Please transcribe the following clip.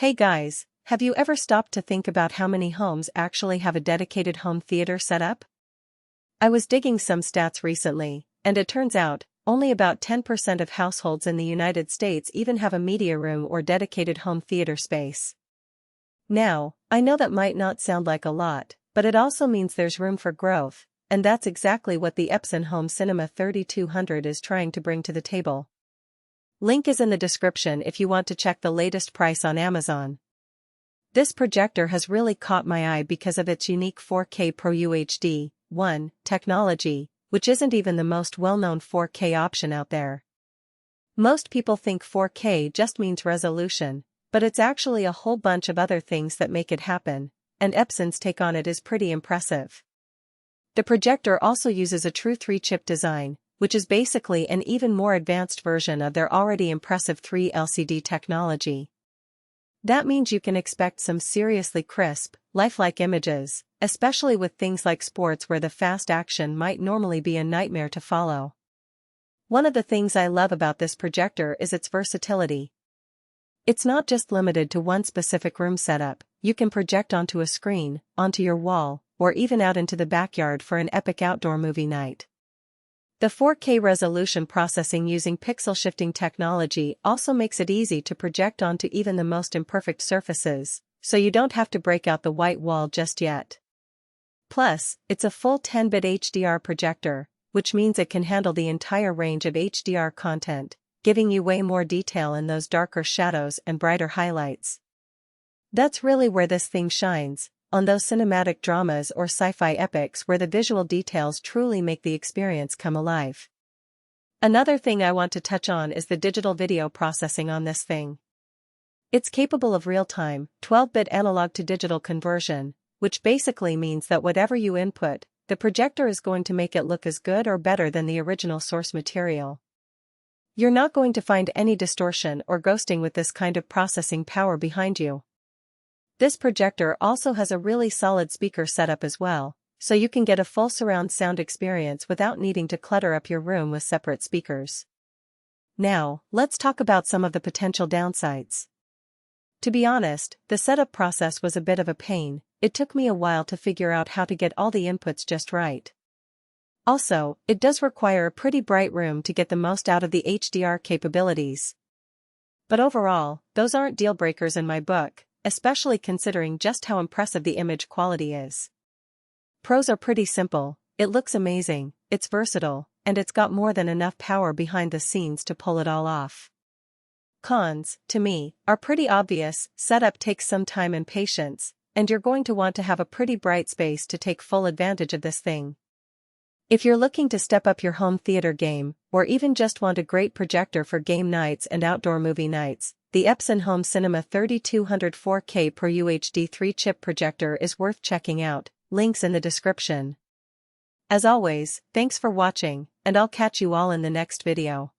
Hey guys, have you ever stopped to think about how many homes actually have a dedicated home theater setup? I was digging some stats recently, and it turns out, only about 10% of households in the United States even have a media room or dedicated home theater space. Now, I know that might not sound like a lot, but it also means there's room for growth, and that's exactly what the Epson Home Cinema 3200 is trying to bring to the table. Link is in the description if you want to check the latest price on Amazon. This projector has really caught my eye because of its unique 4K PRO-UHD 1 technology, which isn't even the most well-known 4K option out there. Most people think 4K just means resolution, but it's actually a whole bunch of other things that make it happen, and Epson's take on it is pretty impressive. The projector also uses a true 3-chip design, which is basically an even more advanced version of their already impressive 3 LCD technology. That means you can expect some seriously crisp, lifelike images, especially with things like sports where the fast action might normally be a nightmare to follow. One of the things I love about this projector is its versatility. It's not just limited to one specific room setup. You can project onto a screen, onto your wall, or even out into the backyard for an epic outdoor movie night. The 4K resolution processing using pixel shifting technology also makes it easy to project onto even the most imperfect surfaces, so you don't have to break out the white wall just yet. Plus, it's a full 10-bit HDR projector, which means it can handle the entire range of HDR content, giving you way more detail in those darker shadows and brighter highlights. That's really where this thing shines, on those cinematic dramas or sci-fi epics where the visual details truly make the experience come alive. Another thing I want to touch on is the digital video processing on this thing. It's capable of real-time, 12-bit analog to digital conversion, which basically means that whatever you input, the projector is going to make it look as good or better than the original source material. You're not going to find any distortion or ghosting with this kind of processing power behind you. This projector also has a really solid speaker setup as well, so you can get a full surround sound experience without needing to clutter up your room with separate speakers. Now, let's talk about some of the potential downsides. To be honest, the setup process was a bit of a pain. It took me a while to figure out how to get all the inputs just right. Also, it does require a pretty bright room to get the most out of the HDR capabilities. But overall, those aren't deal breakers in my book, especially considering just how impressive the image quality is. Pros are pretty simple: it looks amazing, it's versatile, and it's got more than enough power behind the scenes to pull it all off. Cons, to me, are pretty obvious. Setup takes some time and patience, and you're going to want to have a pretty bright space to take full advantage of this thing. If you're looking to step up your home theater game, or even just want a great projector for game nights and outdoor movie nights, the Epson Home Cinema 3200 4K PRO-UHD 3-chip projector is worth checking out. Links in the description. As always, thanks for watching, and I'll catch you all in the next video.